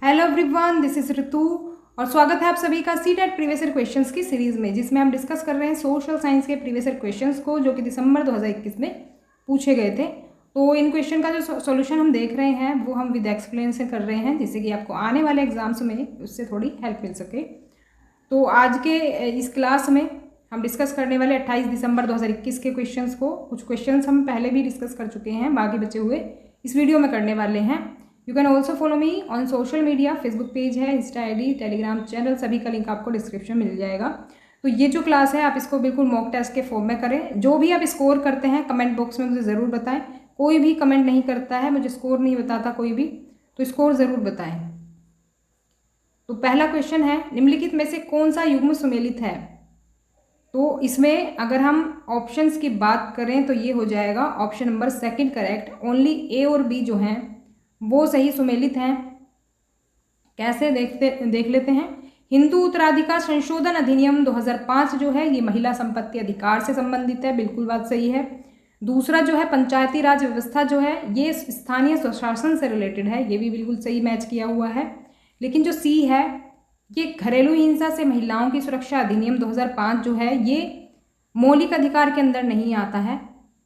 Hello everyone, this is ऋतु और स्वागत है आप सभी का सीटेट प्रीवियस ईयर क्वेश्चंस की सीरीज में, जिसमें हम डिस्कस कर रहे हैं सोशल साइंस के प्रीवियस ईयर क्वेश्चंस को, जो कि दिसंबर 2021 में पूछे गए थे। तो इन क्वेश्चन का जो सॉल्यूशन हम देख रहे हैं वो हम विद एक्सप्लेनेशन कर रहे हैं, जिससे कि आपको आने वाले एग्जाम्स में उससे थोड़ी हेल्प मिल सके। तो आज के इस क्लास में हम डिस्कस करने वाले 28 दिसंबर 2021 के क्वेश्चंस को। कुछ क्वेश्चंस हम पहले भी डिस्कस कर चुके हैं, बाकी बचे हुए इस वीडियो में करने वाले हैं। You can also follow me on social media, Facebook page है, इंस्टा आईडी, टेलीग्राम चैनल, सभी का लिंक आपको डिस्क्रिप्शन में मिल जाएगा। तो ये जो क्लास है आप इसको बिल्कुल मॉक टेस्ट के फॉर्म में करें। जो भी आप स्कोर करते हैं कमेंट बॉक्स में मुझे ज़रूर बताएं। कोई भी कमेंट नहीं करता है, मुझे स्कोर नहीं बताता कोई भी, तो स्कोर ज़रूर बताएं। तो पहला क्वेश्चन है, निम्नलिखित में से कौन सा युग्म सुमेलित है? तो इसमें अगर हम ऑप्शंस की बात करें तो ये हो जाएगा option number second correct. Only A और बी जो हैं वो सही सुमेलित हैं। कैसे देख लेते हैं। हिंदू उत्तराधिकार संशोधन अधिनियम 2005 जो है ये महिला संपत्ति अधिकार से संबंधित है, बिल्कुल बात सही है। दूसरा जो है पंचायती राज व्यवस्था जो है ये स्थानीय स्वशासन से रिलेटेड है, ये भी बिल्कुल सही मैच किया हुआ है। लेकिन जो सी है ये घरेलू हिंसा से महिलाओं की सुरक्षा अधिनियम 2005 जो है ये मौलिक अधिकार के अंदर नहीं आता है,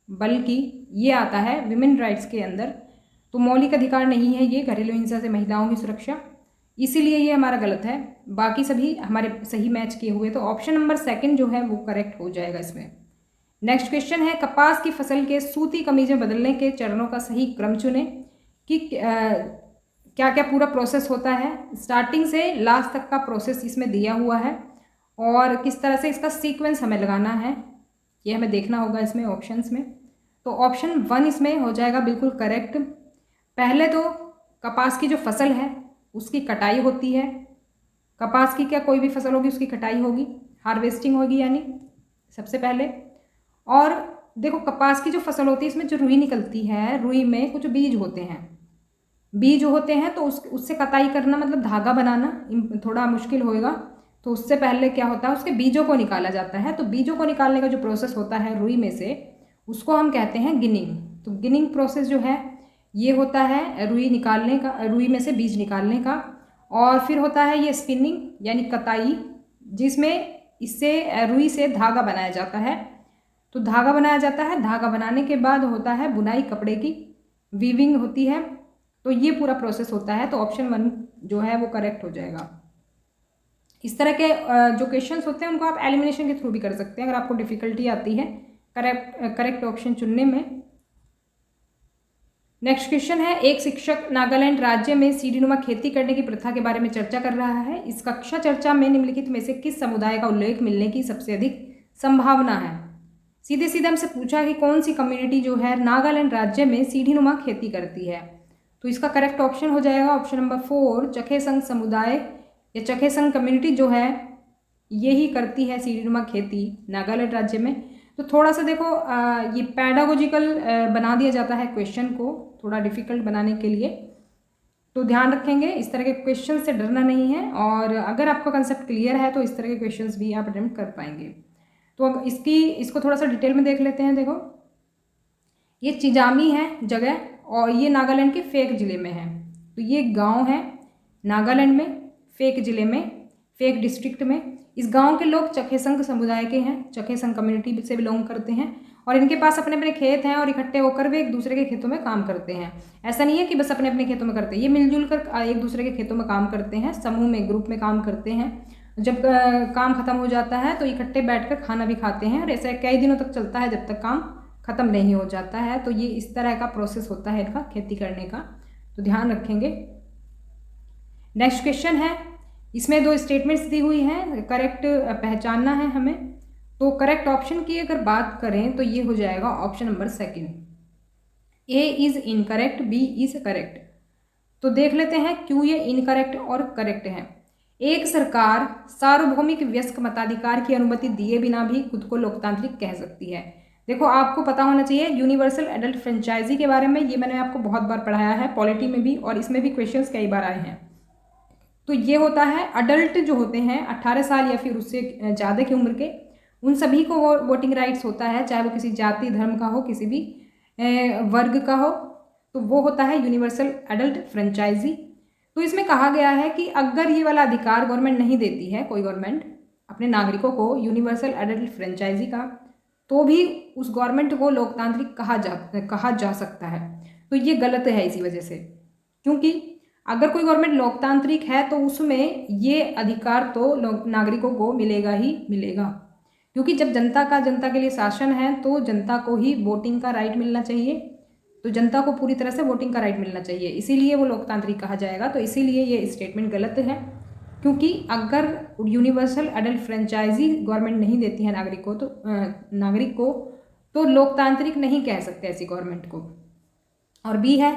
बल्कि ये आता है विमेन राइट्स के अंदर। तो मौलिक अधिकार नहीं है ये घरेलू हिंसा से महिलाओं की सुरक्षा, इसीलिए ये हमारा गलत है। बाकी सभी हमारे सही मैच किए हुए, तो ऑप्शन नंबर सेकंड जो है वो करेक्ट हो जाएगा इसमें। नेक्स्ट क्वेश्चन है, कपास की फसल के सूती कमीज में बदलने के चरणों का सही क्रम चुनें। कि क्या क्या पूरा प्रोसेस होता है, स्टार्टिंग से लास्ट तक का प्रोसेस इसमें दिया हुआ है और किस तरह से इसका सीक्वेंस हमें लगाना है ये हमें देखना होगा इसमें ऑप्शंस में। तो ऑप्शन 1 इसमें हो जाएगा बिल्कुल करेक्ट। पहले तो कपास की जो फसल है उसकी कटाई होती है। कपास की क्या कोई भी फसल होगी उसकी कटाई होगी, हार्वेस्टिंग होगी यानी सबसे पहले। और देखो कपास की जो फसल होती है इसमें जो रुई निकलती है, रुई में कुछ बीज होते हैं, बीज होते हैं तो उससे कताई करना मतलब धागा बनाना थोड़ा मुश्किल होएगा। तो उससे पहले क्या होता है, उसके बीजों को निकाला जाता है। तो बीजों को निकालने का जो प्रोसेस होता है रुई में से, उसको हम कहते हैं गिनिंग। तो गिनिंग प्रोसेस जो है ये होता है रुई निकालने का, रुई में से बीज निकालने का। और फिर होता है ये स्पिनिंग यानी कताई, जिसमें इससे रुई से धागा बनाया जाता है। तो धागा बनाया जाता है, धागा बनाने के बाद होता है बुनाई, कपड़े की वीविंग होती है। तो ये पूरा प्रोसेस होता है। तो ऑप्शन 1 जो है वो करेक्ट हो जाएगा। इस तरह के जो क्वेश्चंस होते हैं उनको आप एलिमिनेशन के थ्रू भी कर सकते हैं अगर आपको डिफिकल्टी आती है करेक्ट ऑप्शन चुनने में। नेक्स्ट क्वेश्चन है, एक शिक्षक नागालैंड राज्य में सीढ़ीनुमा खेती करने की प्रथा के बारे में चर्चा कर रहा है। इस कक्षा चर्चा में निम्नलिखित में से किस समुदाय का उल्लेख मिलने की सबसे अधिक संभावना है? सीधे सीधे हमसे पूछा कि कौन सी कम्युनिटी जो है नागालैंड राज्य में सीढ़ीनुमा खेती करती है। तो इसका करेक्ट ऑप्शन हो जाएगा ऑप्शन नंबर 4, चखेसंग समुदाय या चखेसंग कम्युनिटी जो है यही करती है सीढ़ीनुमा खेती नागालैंड राज्य में। तो थोड़ा सा देखो ये पैडागोजिकल बना दिया जाता है क्वेश्चन को, थोड़ा डिफिकल्ट बनाने के लिए। तो ध्यान रखेंगे इस तरह के क्वेश्चन से डरना नहीं है, और अगर आपका कंसेप्ट क्लियर है तो इस तरह के क्वेश्चंस भी आप अटेम्प्ट कर पाएंगे। तो इसको थोड़ा सा डिटेल में देख लेते हैं। देखो ये चिजामी है जगह और ये नागालैंड के फेक ज़िले में है। तो ये गांव है नागालैंड में, फेक ज़िले में, फेक डिस्ट्रिक्ट में। इस गांव के लोग चखेसंग समुदाय के हैं, चखेसंग कम्युनिटी से बिलोंग करते हैं और इनके पास अपने अपने खेत हैं और इकट्ठे होकर वे एक दूसरे के खेतों में काम करते हैं। ऐसा नहीं है कि बस अपने अपने खेतों में करते हैं, ये मिलजुल कर एक दूसरे के खेतों में काम करते हैं, समूह में ग्रुप में काम करते हैं। जब काम खत्म हो जाता है तो इकट्ठे बैठकर खाना भी खाते हैं और ऐसा कई दिनों तक चलता है जब तक काम ख़त्म नहीं हो जाता है। तो ये इस तरह का प्रोसेस होता है इनका खेती करने का, तो ध्यान रखेंगे। नेक्स्ट क्वेश्चन है, इसमें 2 स्टेटमेंट्स दी हुई हैं, करेक्ट पहचानना है हमें। तो करेक्ट ऑप्शन की अगर बात करें तो ये हो जाएगा option number 2, A is incorrect, B is correct. तो देख लेते हैं क्यों ये इनकरेक्ट और करेक्ट है। एक सरकार सार्वभौमिक वयस्क मताधिकार की अनुमति दिए बिना भी खुद को लोकतांत्रिक कह सकती है। देखो आपको पता होना चाहिए यूनिवर्सल एडल्ट फ्रेंचाइजी के बारे में, ये मैंने आपको बहुत बार पढ़ाया है पॉलिटी में भी, और इसमें भी क्वेश्चंस कई बार आए हैं। तो ये होता है अडल्ट जो होते हैं 18 साल या फिर उससे ज़्यादा की उम्र के, उन सभी को वोटिंग राइट्स होता है, चाहे वो किसी जाति धर्म का हो, किसी भी वर्ग का हो। तो वो होता है यूनिवर्सल एडल्ट फ्रेंचाइजी। तो इसमें कहा गया है कि अगर ये वाला अधिकार गवर्नमेंट नहीं देती है, कोई गवर्नमेंट अपने नागरिकों को यूनिवर्सल एडल्ट फ्रेंचाइजी का, तो भी उस गवर्नमेंट को लोकतांत्रिक कहा जा सकता है। तो ये गलत है इसी वजह से, क्योंकि अगर कोई गवर्नमेंट लोकतांत्रिक है तो उसमें ये अधिकार तो नागरिकों को मिलेगा ही मिलेगा, क्योंकि जब जनता के लिए शासन है तो जनता को ही वोटिंग का राइट मिलना चाहिए, तो जनता को पूरी तरह से वोटिंग का राइट मिलना चाहिए, इसीलिए वो लोकतांत्रिक कहा जाएगा। तो इसीलिए ये स्टेटमेंट गलत है, क्योंकि अगर यूनिवर्सल एडल्ट फ्रेंचाइजी गवर्नमेंट नहीं देती है नागरिक को तो लोकतांत्रिक नहीं कह सकते ऐसी गवर्नमेंट को। और बी है,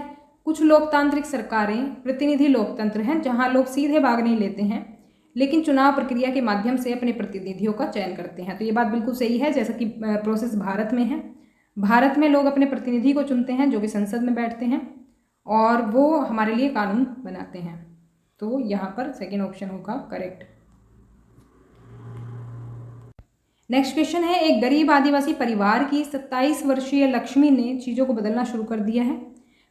कुछ लोकतांत्रिक सरकारें प्रतिनिधि लोकतंत्र हैं जहां लोग सीधे भाग नहीं लेते हैं लेकिन चुनाव प्रक्रिया के माध्यम से अपने प्रतिनिधियों का चयन करते हैं। तो ये बात बिल्कुल सही है, जैसा कि प्रोसेस भारत में है। भारत में लोग अपने प्रतिनिधि को चुनते हैं जो कि संसद में बैठते हैं और वो हमारे लिए कानून बनाते हैं। तो यहाँ पर सेकेंड ऑप्शन होगा करेक्ट। नेक्स्ट क्वेश्चन है, एक गरीब आदिवासी परिवार की 27 वर्षीय लक्ष्मी ने चीज़ों को बदलना शुरू कर दिया है।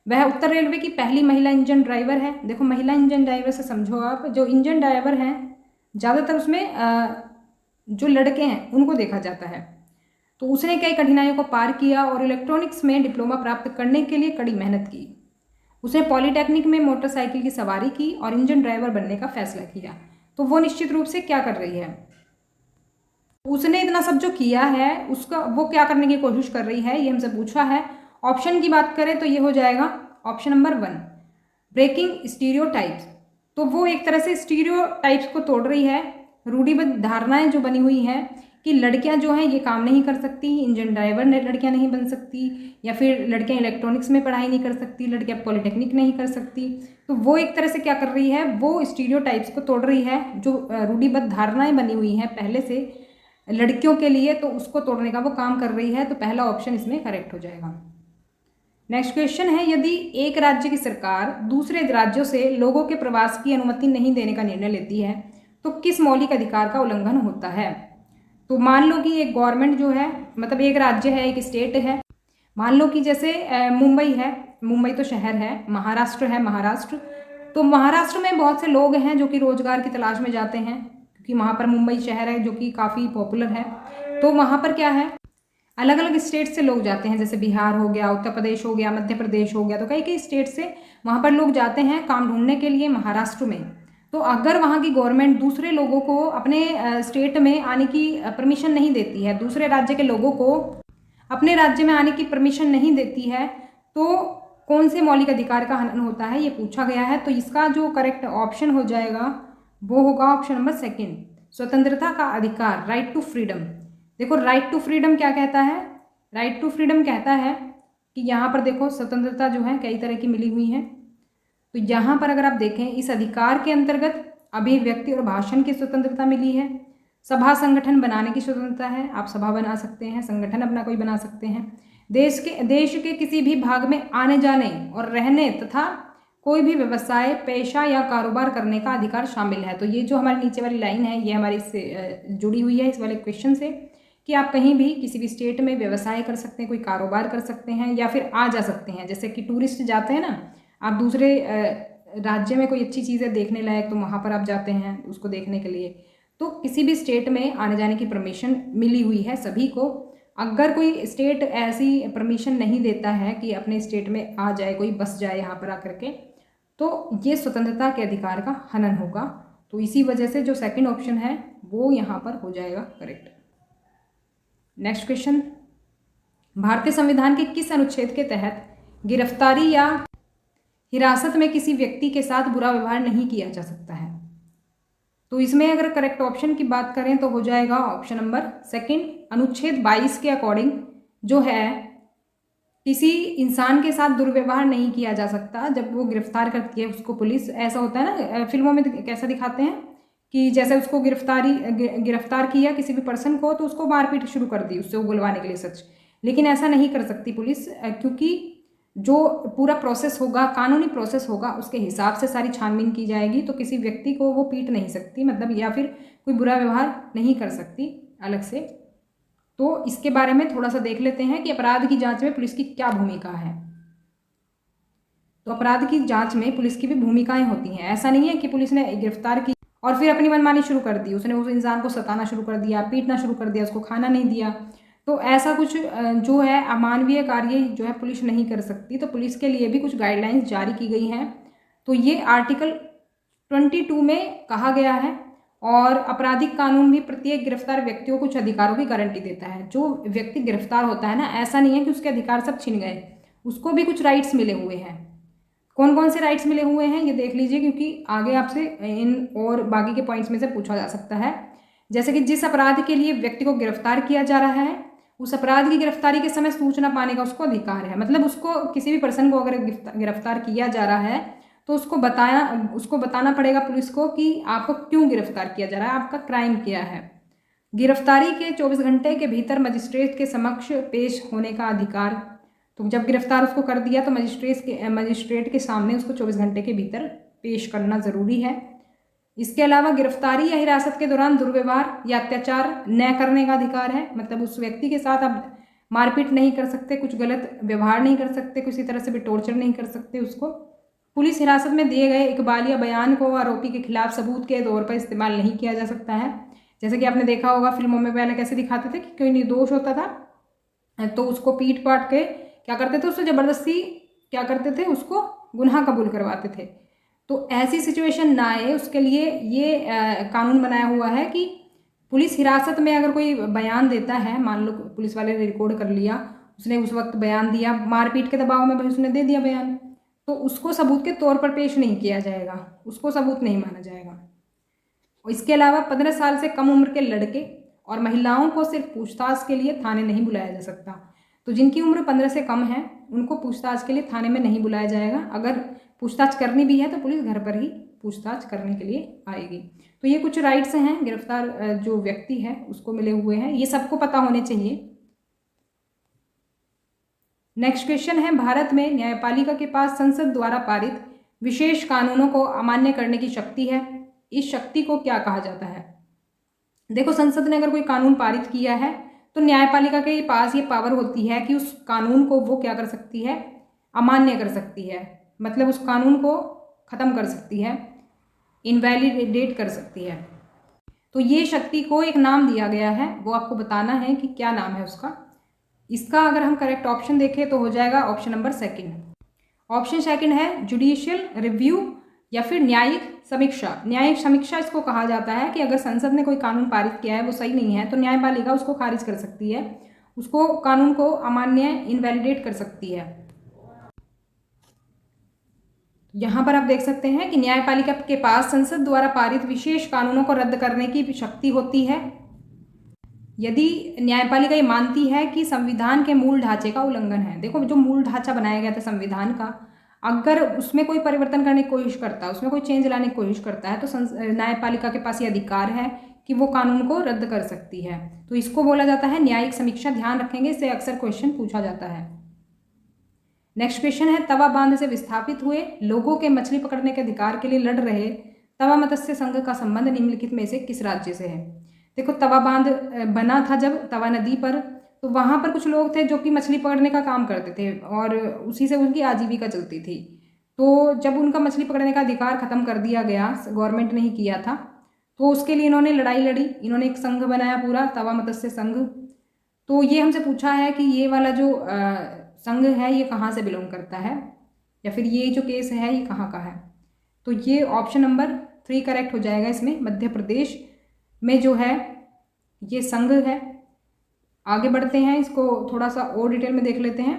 वह उत्तर रेलवे की पहली महिला इंजन ड्राइवर है। देखो, महिला इंजन ड्राइवर से समझो आप, जो इंजन ड्राइवर हैं ज़्यादातर उसमें जो लड़के हैं उनको देखा जाता है। तो उसने कई कठिनाइयों को पार किया और इलेक्ट्रॉनिक्स में डिप्लोमा प्राप्त करने के लिए कड़ी मेहनत की। उसने पॉलीटेक्निक में मोटरसाइकिल की सवारी की और इंजन ड्राइवर बनने का फैसला किया। तो वो निश्चित रूप से क्या कर रही है, उसने इतना सब जो किया है उसका वो क्या करने की कोशिश कर रही है, ये हमसे पूछा है। ऑप्शन की बात करें तो ये हो जाएगा ऑप्शन नंबर 1, ब्रेकिंग स्टीरियोटाइप्स। तो वो एक तरह से स्टीरियोटाइप्स को तोड़ रही है, रूढ़िबद्ध धारणाएं जो बनी हुई हैं कि लड़कियां जो हैं ये काम नहीं कर सकती, इंजन ड्राइवर लड़कियां नहीं बन सकती, या फिर लड़कियां इलेक्ट्रॉनिक्स में पढ़ाई नहीं कर सकती, लड़कियां पॉलीटेक्निक नहीं कर सकती। तो वो एक तरह से क्या कर रही है, वो स्टीरियोटाइप्स को तोड़ रही है, जो रूढ़िबद्ध धारणाएं बनी हुई हैं पहले से लड़कियों के लिए, तो उसको तोड़ने का वो काम कर रही है। तो पहला ऑप्शन इसमें करेक्ट हो जाएगा। नेक्स्ट क्वेश्चन है, यदि एक राज्य की सरकार दूसरे राज्यों से लोगों के प्रवास की अनुमति नहीं देने का निर्णय लेती है तो किस मौलिक अधिकार का उल्लंघन होता है। तो मान लो कि एक गवर्नमेंट जो है, मतलब एक राज्य है, एक स्टेट है, मान लो कि जैसे मुंबई है, मुंबई तो शहर है, महाराष्ट्र है, महाराष्ट्र, तो महाराष्ट्र में बहुत से लोग हैं जो कि रोजगार की तलाश में जाते हैं, क्योंकि वहाँ पर मुंबई शहर है जो कि काफ़ी पॉपुलर है। तो वहाँ पर क्या है, अलग अलग स्टेट से लोग जाते हैं, जैसे बिहार हो गया, उत्तर प्रदेश हो गया, मध्य प्रदेश हो गया, तो कई कई स्टेट से वहाँ पर लोग जाते हैं काम ढूंढने के लिए महाराष्ट्र में। तो अगर वहाँ की गवर्नमेंट दूसरे लोगों को अपने स्टेट में आने की परमिशन नहीं देती है, दूसरे राज्य के लोगों को अपने राज्य में आने की परमिशन नहीं देती है, तो कौन से मौलिक अधिकार का हनन होता है, ये पूछा गया है। तो इसका जो करेक्ट ऑप्शन हो जाएगा वो होगा ऑप्शन नंबर 2, स्वतंत्रता का अधिकार, राइट टू फ्रीडम। देखो, राइट टू फ्रीडम क्या कहता है, राइट टू फ्रीडम कहता है कि यहाँ पर देखो स्वतंत्रता जो है कई तरह की मिली हुई है। तो यहाँ पर अगर आप देखें, इस अधिकार के अंतर्गत अभिव्यक्ति और भाषण की स्वतंत्रता मिली है, सभा संगठन बनाने की स्वतंत्रता है, आप सभा बना सकते हैं, संगठन अपना कोई बना सकते हैं, देश के किसी भी भाग में आने जाने और रहने तथा कोई भी व्यवसाय, पेशा या कारोबार करने का अधिकार शामिल है। तो ये जो हमारी नीचे वाली लाइन है ये हमारी इससे जुड़ी हुई है, इस वाले क्वेश्चन से, कि आप कहीं भी किसी भी स्टेट में व्यवसाय कर सकते हैं, कोई कारोबार कर सकते हैं, या फिर आ जा सकते हैं। जैसे कि टूरिस्ट जाते हैं ना, आप दूसरे राज्य में कोई अच्छी चीज़ है देखने लायक, तो वहाँ पर आप जाते हैं उसको देखने के लिए। तो किसी भी स्टेट में आने जाने की परमिशन मिली हुई है सभी को। अगर कोई स्टेट ऐसी परमिशन नहीं देता है कि अपने स्टेट में आ जाए, कोई बस जाए यहाँ पर आकर के, तो ये स्वतंत्रता के अधिकार का हनन होगा। तो इसी वजह से जो सेकंड ऑप्शन है वो यहाँ पर हो जाएगा करेक्ट। नेक्स्ट क्वेश्चन, भारतीय संविधान के किस अनुच्छेद के तहत गिरफ्तारी या हिरासत में किसी व्यक्ति के साथ बुरा व्यवहार नहीं किया जा सकता है। तो इसमें अगर करेक्ट ऑप्शन की बात करें तो हो जाएगा ऑप्शन नंबर 2, अनुच्छेद 22 के अकॉर्डिंग जो है, किसी इंसान के साथ दुर्व्यवहार नहीं किया जा सकता जब वो गिरफ्तार करती है उसको पुलिस। ऐसा होता है ना फिल्मों में, कैसा दिखाते हैं कि जैसे उसको गिरफ्तार किया किसी भी पर्सन को, तो उसको मारपीट शुरू कर दी उससे उगलवाने के लिए सच। लेकिन ऐसा नहीं कर सकती पुलिस, क्योंकि जो पूरा प्रोसेस होगा, कानूनी प्रोसेस होगा, उसके हिसाब से सारी छानबीन की जाएगी। तो किसी व्यक्ति को वो पीट नहीं सकती, मतलब, या फिर कोई बुरा व्यवहार नहीं कर सकती अलग से। तो इसके बारे में थोड़ा सा देख लेते हैं कि अपराध की जांच में पुलिस की क्या भूमिका है। तो अपराध की जांच में पुलिस की भी भूमिकाएं होती हैं। ऐसा नहीं है कि पुलिस ने गिरफ्तार की और फिर अपनी मनमानी शुरू कर दी, उसने उस इंसान को सताना शुरू कर दिया, पीटना शुरू कर दिया, उसको खाना नहीं दिया। तो ऐसा कुछ जो है अमानवीय कार्य जो है पुलिस नहीं कर सकती। तो पुलिस के लिए भी कुछ गाइडलाइंस जारी की गई हैं। तो ये आर्टिकल 22 में कहा गया है। और आपराधिक कानून भी प्रत्येक गिरफ्तार व्यक्तियों को कुछ अधिकारों की गारंटी देता है। जो व्यक्ति गिरफ्तार होता है ना, ऐसा नहीं है कि उसके अधिकार सब छिन गए, उसको भी कुछ राइट्स मिले हुए हैं। कौन कौन से राइट्स मिले हुए हैं ये देख लीजिए, क्योंकि आगे आपसे इन और बाकी के पॉइंट्स में से पूछा जा सकता है। जैसे कि जिस अपराध के लिए व्यक्ति को गिरफ्तार किया जा रहा है, उस अपराध की गिरफ्तारी के समय सूचना पाने का उसको अधिकार है। मतलब उसको किसी भी पर्सन को अगर गिरफ्तार किया जा रहा है तो उसको बताना पड़ेगा पुलिस को कि आपको क्यों गिरफ्तार किया जा रहा है, आपका क्राइम क्या है। गिरफ्तारी के 24 घंटे के भीतर मजिस्ट्रेट के समक्ष पेश होने का अधिकार। तो जब गिरफ्तार उसको कर दिया तो मजिस्ट्रेट के सामने उसको 24 घंटे के भीतर पेश करना ज़रूरी है। इसके अलावा गिरफ्तारी या हिरासत के दौरान दुर्व्यवहार या अत्याचार न करने का अधिकार है। मतलब उस व्यक्ति के साथ आप मारपीट नहीं कर सकते, कुछ गलत व्यवहार नहीं कर सकते, किसी तरह से भी टॉर्चर नहीं कर सकते उसको। पुलिस हिरासत में दिए गए इकबाल या बयान को आरोपी के खिलाफ सबूत के तौर पर इस्तेमाल नहीं किया जा सकता है। जैसे कि आपने देखा होगा फिल्मों में पहले कैसे दिखाते थे कि कोई निर्दोष होता था तो उसको पीट पाट के क्या करते थे, उससे ज़बरदस्ती क्या करते थे, उसको गुनाह कबूल करवाते थे। तो ऐसी सिचुएशन ना आए उसके लिए ये कानून बनाया हुआ है कि पुलिस हिरासत में अगर कोई बयान देता है, मान लो पुलिस वाले ने रिकॉर्ड कर लिया, उसने उस वक्त बयान दिया, मारपीट के दबाव में भाई उसने दे दिया बयान, तो उसको सबूत के तौर पर पेश नहीं किया जाएगा, उसको सबूत नहीं माना जाएगा। इसके अलावा 15 साल से कम उम्र के लड़के और महिलाओं को सिर्फ पूछताछ के लिए थाने नहीं बुलाया जा सकता। तो जिनकी उम्र 15 से कम है उनको पूछताछ के लिए थाने में नहीं बुलाया जाएगा। अगर पूछताछ करनी भी है तो पुलिस घर पर ही पूछताछ करने के लिए आएगी। तो ये कुछ राइट्स हैं गिरफ्तार जो व्यक्ति है उसको मिले हुए हैं, ये सबको पता होने चाहिए। नेक्स्ट क्वेश्चन है, भारत में न्यायपालिका के पास संसद द्वारा पारित विशेष कानूनों को अमान्य करने की शक्ति है। इस शक्ति को क्या कहा जाता है? देखो, संसद ने अगर कोई कानून पारित किया है तो न्यायपालिका के पास ये पावर होती है कि उस कानून को वो क्या कर सकती है, अमान्य कर सकती है। मतलब उस कानून को ख़त्म कर सकती है, इनवैलिडेट कर सकती है। तो ये शक्ति को एक नाम दिया गया है, वो आपको बताना है कि क्या नाम है उसका। इसका अगर हम करेक्ट ऑप्शन देखें तो हो जाएगा option number second. Option second है जुडिशियल रिव्यू या फिर न्यायिक समीक्षा। न्यायिक समीक्षा इसको कहा जाता है कि अगर संसद ने कोई कानून पारित किया है वो सही नहीं है तो न्यायपालिका उसको खारिज कर सकती है, उसको कानून को अमान्य इनवैलिडेट कर सकती है। यहाँ पर आप देख सकते हैं कि न्यायपालिका के पास संसद द्वारा पारित विशेष कानूनों को रद्द करने की शक्ति होती है यदि न्यायपालिका ये मानती है कि संविधान के मूल ढांचे का उल्लंघन है। देखो, जो मूल ढांचा बनाया गया था संविधान का, अगर उसमें कोई परिवर्तन करने की कोशिश करता है, उसमें कोई चेंज लाने की कोशिश करता है तो न्यायपालिका के पास ये अधिकार है कि वो कानून को रद्द कर सकती है। तो इसको बोला जाता है न्यायिक समीक्षा। ध्यान रखेंगे, इससे अक्सर क्वेश्चन पूछा जाता है। नेक्स्ट क्वेश्चन है, तवा बांध से विस्थापित हुए लोगों के मछली पकड़ने के अधिकार के लिए लड़ रहे तवा मत्स्य संघ का संबंध निम्नलिखित में से किस राज्य से है? देखो, तवा बांध बना था जब तवा नदी पर, तो वहाँ पर कुछ लोग थे जो कि मछली पकड़ने का काम करते थे और उसी से उनकी आजीविका चलती थी। तो जब उनका मछली पकड़ने का अधिकार ख़त्म कर दिया गया, गवर्नमेंट ने ही किया था, तो उसके लिए इन्होंने लड़ाई लड़ी, इन्होंने एक संघ बनाया पूरा, तवा मत्स्य संघ। तो ये हमसे पूछा है कि ये वाला जो संघ है ये कहाँ से बिलोंग करता है, या फिर ये जो केस है ये कहाँ का है? तो ये ऑप्शन नंबर 3 करेक्ट हो जाएगा। इसमें मध्य प्रदेश में जो है ये संघ है। आगे बढ़ते हैं, इसको थोड़ा सा और डिटेल में देख लेते हैं।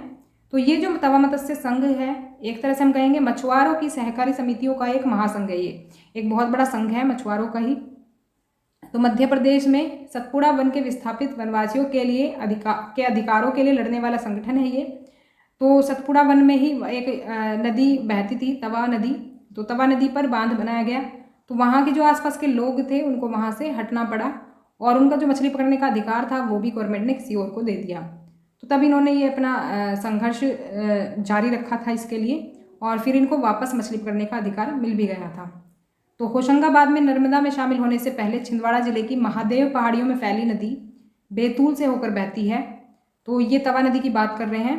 तो ये जो तवा मत्स्य संघ है, एक तरह से हम कहेंगे मछुआरों की सहकारी समितियों का एक महासंघ है। ये एक बहुत बड़ा संघ है मछुआरों का ही। तो मध्य प्रदेश में सतपुड़ा वन के विस्थापित वनवासियों के लिए अधिकारों के लिए लड़ने वाला संगठन है ये। तो सतपुड़ा वन में ही एक नदी बहती थी, तवा नदी। तो तवा नदी पर बांध बनाया गया, तो वहाँ के जो आसपास के लोग थे उनको वहाँ से हटना पड़ा और उनका जो मछली पकड़ने का अधिकार था वो भी गवर्नमेंट ने किसी और को दे दिया। तो तब इन्होंने ये अपना संघर्ष जारी रखा था इसके लिए, और फिर इनको वापस मछली पकड़ने का अधिकार मिल भी गया था। तो होशंगाबाद में नर्मदा में शामिल होने से पहले छिंदवाड़ा जिले की महादेव पहाड़ियों में फैली नदी बैतूल से होकर बहती है। तो ये तवा नदी की बात कर रहे हैं।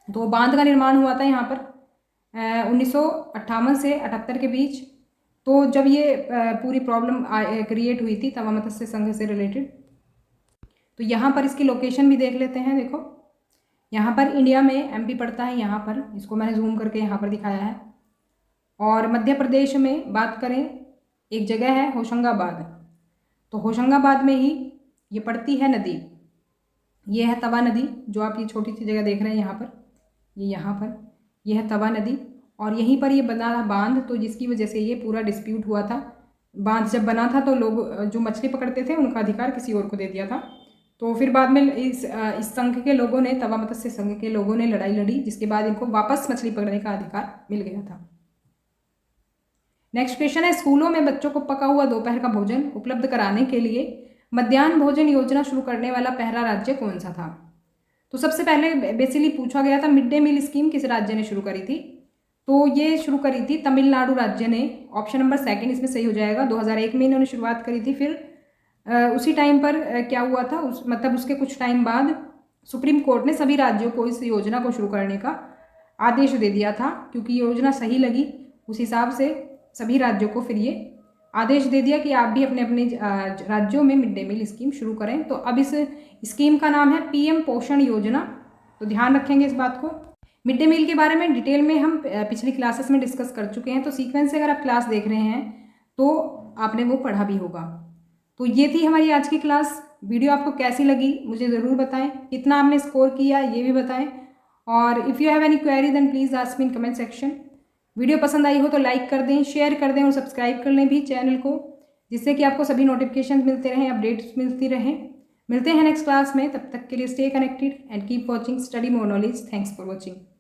तो बांध का निर्माण हुआ था यहाँ पर 1958 से 78 के बीच, तो जब ये पूरी प्रॉब्लम क्रिएट हुई थी तवा मत्स्य संघ से रिलेटेड। तो यहाँ पर इसकी लोकेशन भी देख लेते हैं। देखो यहाँ पर इंडिया में एमपी पड़ता है, यहाँ पर इसको मैंने जूम करके यहाँ पर दिखाया है। और मध्य प्रदेश में बात करें, एक जगह है होशंगाबाद, तो होशंगाबाद में ही ये पड़ती है नदी। ये है तवा नदी, जो आप ये छोटी सी जगह देख रहे हैं यहाँ पर, ये यहाँ पर ये है तवा नदी। और यहीं पर ये बना था बांध, तो जिसकी वजह से ये पूरा डिस्प्यूट हुआ था। बांध जब बना था तो लोग जो मछली पकड़ते थे उनका अधिकार किसी और को दे दिया था। तो फिर बाद में इस संघ के लोगों ने, तवा मत्स्य संघ के लोगों ने लड़ाई लड़ी, जिसके बाद इनको वापस मछली पकड़ने का अधिकार मिल गया था। नेक्स्ट क्वेश्चन है, स्कूलों में बच्चों को पका हुआ दोपहर का भोजन उपलब्ध कराने के लिए मध्याह्न भोजन योजना शुरू करने वाला पहला राज्य कौन सा था? तो सबसे पहले बेसिकली पूछा गया था मिड डे मील स्कीम किस राज्य ने शुरू करी थी? तो ये शुरू करी थी तमिलनाडु राज्य ने। ऑप्शन नंबर सेकंड इसमें सही हो जाएगा। 2001 में इन्होंने शुरुआत करी थी। फिर उसी टाइम पर क्या हुआ था, मतलब उसके कुछ टाइम बाद सुप्रीम कोर्ट ने सभी राज्यों को इस योजना को शुरू करने का आदेश दे दिया था, क्योंकि योजना सही लगी। उस हिसाब से सभी राज्यों को फिर ये आदेश दे दिया कि आप भी अपने अपने राज्यों में मिड डे मील स्कीम शुरू करें। तो अब इस स्कीम का नाम है पीएम पोषण योजना। तो ध्यान रखेंगे इस बात को। मिड डे मील के बारे में डिटेल में हम पिछली क्लासेस में डिस्कस कर चुके हैं, तो सीक्वेंस से अगर आप क्लास देख रहे हैं तो आपने वो पढ़ा भी होगा। तो ये थी हमारी आज की क्लास। वीडियो आपको कैसी लगी मुझे ज़रूर बताएं, कितना आपने स्कोर किया ये भी बताएं। और if you have any query then please ask me in comment section. Video पसंद आई हो तो लाइक कर दें, शेयर कर दें और सब्सक्राइब कर लें भी चैनल को, जिससे कि आपको सभी नोटिफिकेशन मिलते रहें, अपडेट्स मिलती रहें। मिलते हैं नेक्स्ट क्लास में, तब तक के लिए stay connected and keep watching study more knowledge. Thanks for watching.